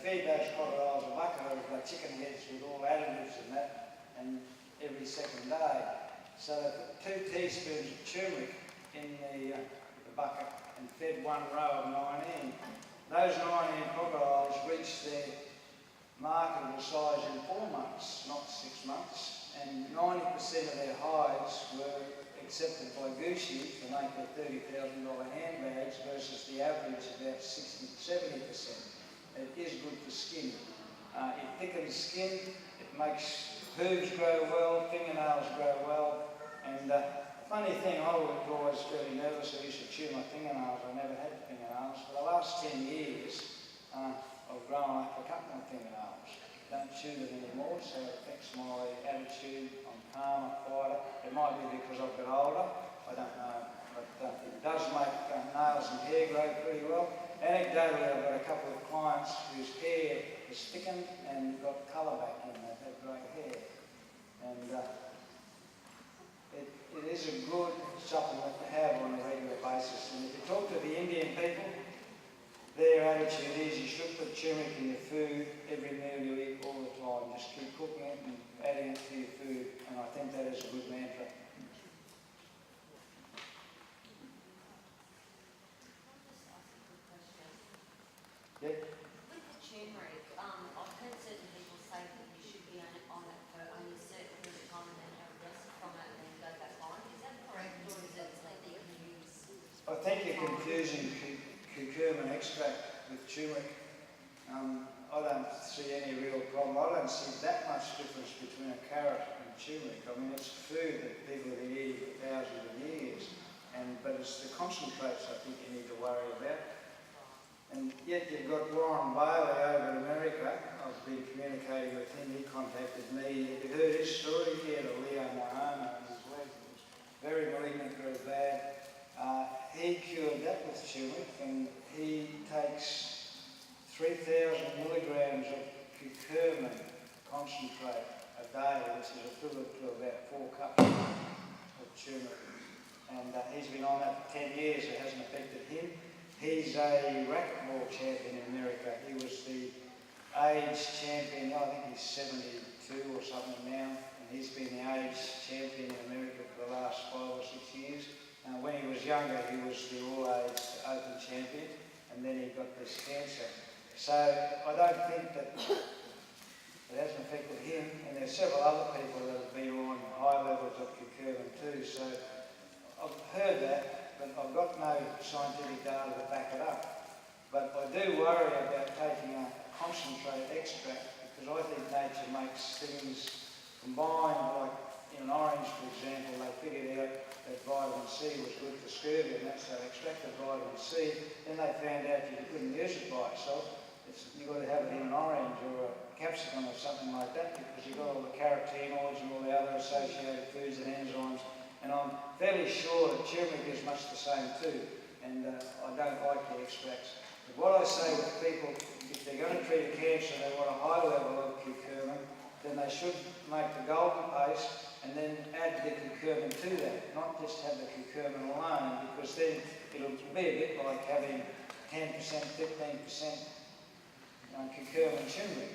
feed those crocodiles a bucket of chicken heads with all additives and that, and every second day. So they put 2 teaspoons of turmeric in the bucket and fed 1 row of 19. Those 19 crocodiles reached their marketable size in 4 months, not 6 months, and 90% of their hides were accepted by Goosey to make their $30,000 handbags versus the average about 60 to 70%. It is good for skin. It thickens skin, it makes hooves grow well, fingernails grow well, and the funny thing, I was always fairly nervous. I used to chew my fingernails. I never had fingernails. For the last 10 years, I've grown up a couple of fingernails. Don't chew them anymore, so it affects my attitude. I'm calmer, quieter. It might be because I've got older, I don't know. But it does make nails and hair grow pretty well. Anecdotally, I've got a couple of clients whose hair has thickened and got colour back in. They've had grey hair. And it is a good supplement to have on a regular basis. And if you talk to the Indian people, their attitude is you should put turmeric in your food every meal you eat all the time. Just keep cooking it and adding it to your food, and I think that is a good mantra. Yep. With the turmeric, I've heard certain people say that you should be on it for only a certain period of time and then have a rest from it and then go back on. Is that correct, or is it like that you can use? I think you're confusing curcumin extract with turmeric. I don't see any real problem. I don't see that much difference between a carrot and turmeric. I mean, it's food that people have been eating for thousands of years, but it's the concentrates I think you need to worry about. And yet you've got Warren Bailey over in America. I've been communicating with him. He contacted me. Have you heard his story? He had a leiomyoma in his leg. It was very malignant, very bad. He cured that with turmeric, and he takes 3,000 milligrams of curcumin concentrate a day, which is equivalent to about 4 cups of turmeric. And he's been on that for 10 years. It hasn't affected him. He's a racquetball champion in America. He was the age champion, I think he's 72 or something now, and he's been the age champion in America for the last 5 or 6 years. When he was younger, he was the all-age open champion, and then he got this cancer. So I don't think that it hasn't affected him, and there's several other people that have been on high levels of curcumin too. So I've heard that. But I've got no scientific data to back it up. But I do worry about taking a concentrate extract because I think nature makes things combined, like in an orange, for example, they figured out that vitamin C was good for scurvy, and that's how they extracted vitamin C. Then they found out you couldn't use it by itself. You've got to have it in an orange or a capsicum or something like that because you've got all the carotenoids and all the other associated foods and enzymes. And I'm fairly sure that turmeric is much the same too, and I don't like the extracts. But what I say to people, if they're going to treat a cancer and they want a high level of curcumin, then they should make the golden paste and then add the curcumin to that, not just have the curcumin alone, because then it'll be a bit like having 10%, 15% curcumin turmeric.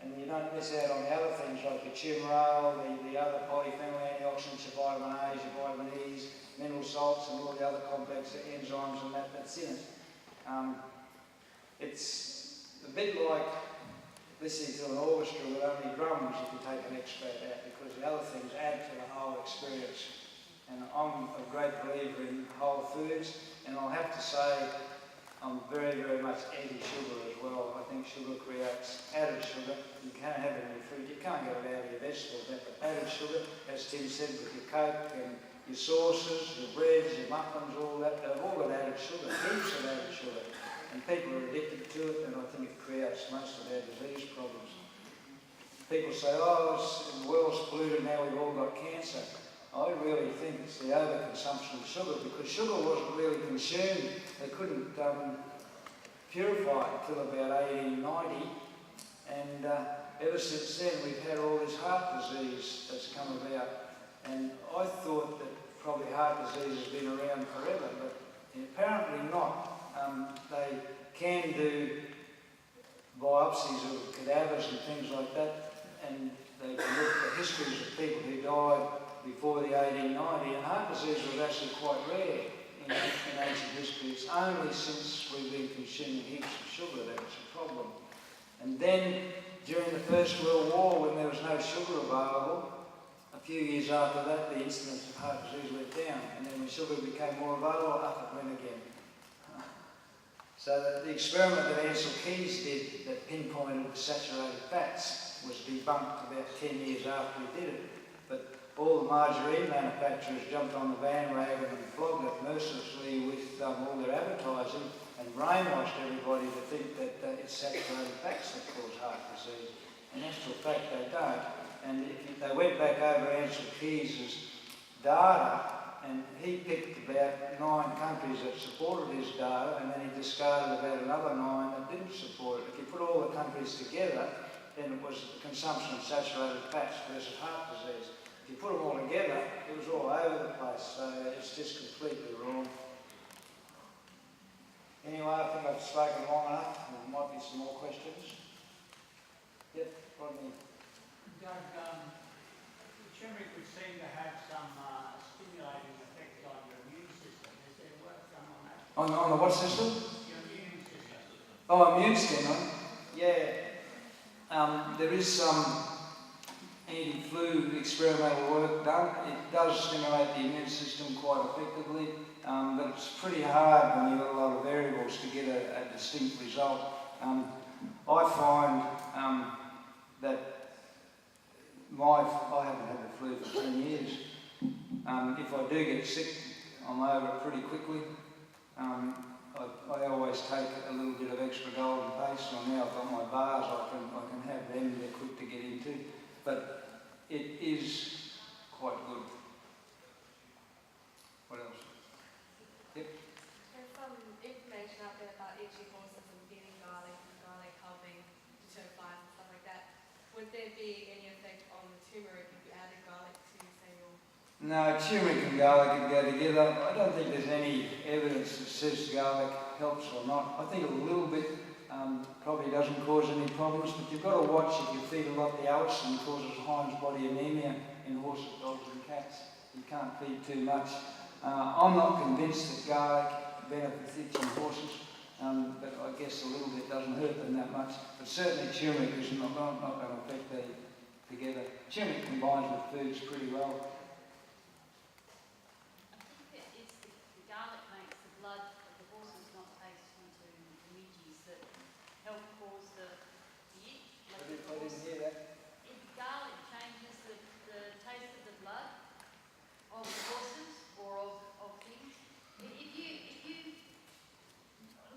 And you don't miss out on the other things like the turmeric, the other polyphenol antioxidants, your vitamin A's, your vitamin E's, mineral salts, and all the other complex enzymes and that's in it. It's a bit like listening to an orchestra with only drums if you take an extract out, because the other things add to the whole experience. And I'm a great believer in whole foods, and I'll have to say I'm very, very much anti-sugar as well. I think sugar creates added sugar. You can't have it in your food. You can't get it out of your vegetables. But added sugar, as Tim said, with your Coke and your sauces, your breads, your muffins, all that, they've all got added sugar, heaps of added sugar. And people are addicted to it, and I think it creates most of our disease problems. People say, oh, the world's polluted, now we've all got cancer. I really think it's the overconsumption of sugar, because sugar wasn't really consumed. They couldn't purify it until about 1890, and ever since then we've had all this heart disease that's come about. And I thought that probably heart disease has been around forever, but apparently not. They can do by biopsies of cadavers and things like that, and they looked at the histories of people who died before the 1890, and heart disease was actually quite rare in ancient history. It's only since we've been consuming heaps of sugar that it's a problem. And then, during the First World War, when there was no sugar available, a few years after that, the incidence of heart disease went down, and then when sugar became more available, up it went again. So the experiment that Ansel Keys did that pinpointed the saturated fats was debunked about 10 years after he did it. But all the margarine manufacturers jumped on the bandwagon and flogged it mercilessly with all their advertising and brainwashed everybody to think that it's saturated fats that cause heart disease. In actual fact, they don't. And if they went back over Ansel Keys' data, and he picked about 9 countries that supported his data, and then he discarded about another 9 that didn't support it. If you put all the countries together, then it was the consumption of saturated fats versus heart disease. If you put them all together, it was all over the place, so it's just completely wrong. Anyway, I think I've spoken long enough. There might be some more questions. Yep, Rodney. Doug, turmeric would seem to have some stimulating effect on your immune system. Is there work done on that? On the what system? Your immune system. Oh, immune stimulation. Yeah. There is some anti-flu experimental work done. It does stimulate the immune system quite effectively, but it's pretty hard when you've got a lot of variables to get a distinct result. I find that I haven't had the flu for 10 years. If I do get sick, I'm over it pretty quickly. I always take a little bit of extra golden paste, so now I've got my bars, I can have them, they're quick to get into. But it is quite good. What else? Yep. There's some information out there about itchy horses and eating garlic and garlic helping deter flies and stuff like that. Would there be any effect on the turmeric if you added garlic to, say, your... No, turmeric and garlic can go together. I don't think there's any evidence that says garlic helps or not. I think a little bit probably doesn't cause any problems, but you've got to watch if you feed a lot. The allicin causes Heinz body anemia in horses, dogs and cats. You can't feed too much. I'm not convinced that garlic benefits itching horses, but I guess a little bit doesn't hurt them that much. But certainly turmeric is not going to affect them together. Turmeric combines with foods pretty well. It's the garlic makes the blood of the horses not taste into the midges that help cause the itch. I didn't hear that. If garlic changes the taste of the blood of the horses or of things, if you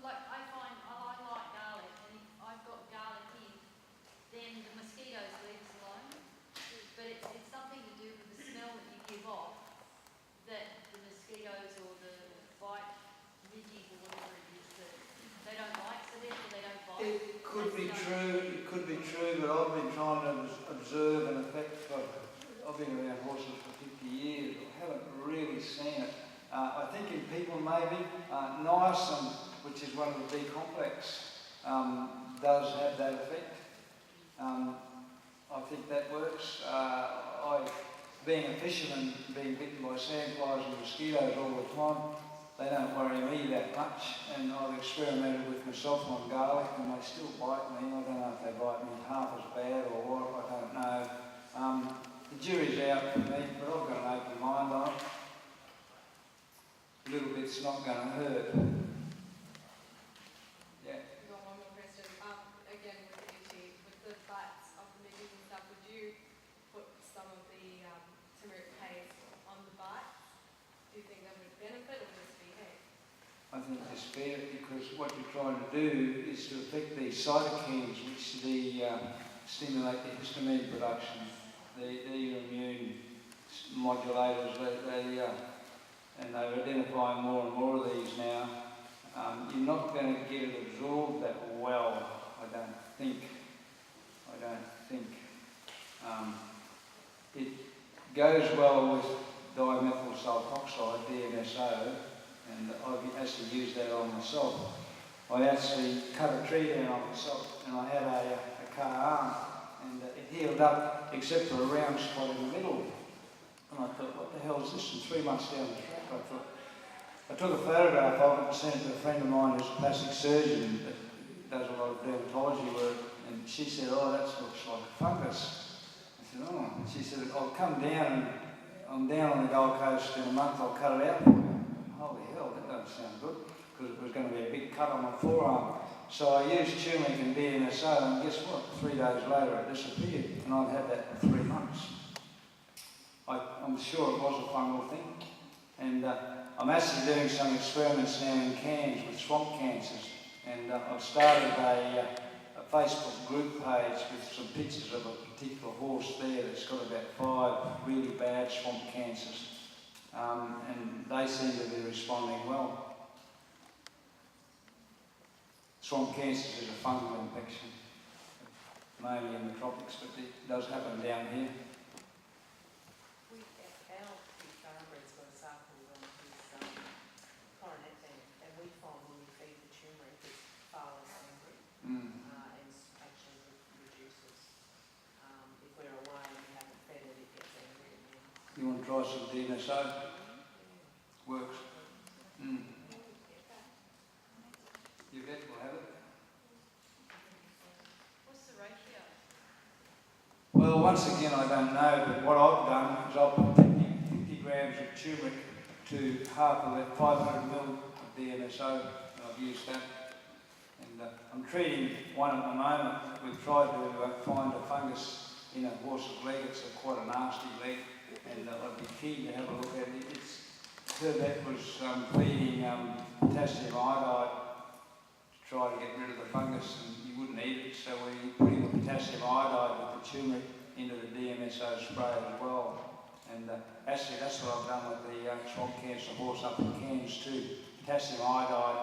like, I find I like garlic, and if I've got garlic in, then the mosquitoes leave us alone. But it's something to do with the smell that you give off, that the mosquitoes or the bite midges or whatever it is that they don't like, so therefore they don't bite. It could be true, but I've been trying to observe an effect I've been around horses for 50 years. I haven't really seen it. I think in people maybe, niacin, which is one of the B complex, does have that effect. I think that works. Being a fisherman, being bitten by sandflies and mosquitoes all the time, they don't worry me that much, and I've experimented with myself on garlic and they still bite me. I don't know if they bite me half as bad or what, I don't know. The jury's out for me, but I've got an open mind on it. A little bit's not going to hurt. Yeah. I've got one more question. Again, with the itchy, with the bites of the midges and stuff, would you put some of the turmeric paste on the bites? Do you think that would benefit or just be hey? I think it's fair because what you're trying to do is to affect the cytokines which stimulate the histamine production. The immune modulators, and they're identifying more and more of these now. You're not going to get it absorbed that well, I don't think. It goes well with dimethyl sulfoxide, DMSO, and I've actually used that on myself. I actually cut a tree down on myself, and I had a cut arm, and it healed up except for a round spot in the middle. And I thought, what the hell is this? And 3 months down the track, I took a photograph of it and sent it to a friend of mine who's a plastic surgeon that does a lot of dermatology work, and she said, oh, that looks like a fungus. I said, oh. And she said, I'll come down, and I'm down on the Gold Coast in a month, I'll cut it out for you. Holy hell, that doesn't sound good, because it was going to be a big cut on my forearm. So I used turmeric and DMSO, and guess what? 3 days later it disappeared, and I'd had that for 3 months. I'm sure it was a fungal thing, and I'm actually doing some experiments now in Cairns with swamp cancers, and I've started a Facebook group page with some pictures of a particular horse there that's got about 5 really bad swamp cancers, and they seem to be responding well. Swamp cancers is a fungal infection, mainly in the tropics, but it does happen down here. Our big farmer's got a sample on his coronet and we find when we feed the turmeric it's far less angry and actually reduces. If we're away and we haven't fed it, it gets angry again. You want to try some DMSO? Works. You bet we'll have it. What's the ratio? Well, once again, I don't know, but what I've done is I've put 50 grams of turmeric to half of that 500 ml of DMSO, and I've used that. And I'm treating one at the moment. We've tried to find a fungus in a horse's leg. It's quite a nasty leg, and I'd be keen to have a look at it. It's heard that was feeding potassium iodide to try to get rid of the fungus, and you wouldn't eat it, so we're putting the potassium iodide with the turmeric into the DMSO spray as well. And actually that's what I've done with the swamp cancer horse up in Cairns too. Potassium iodide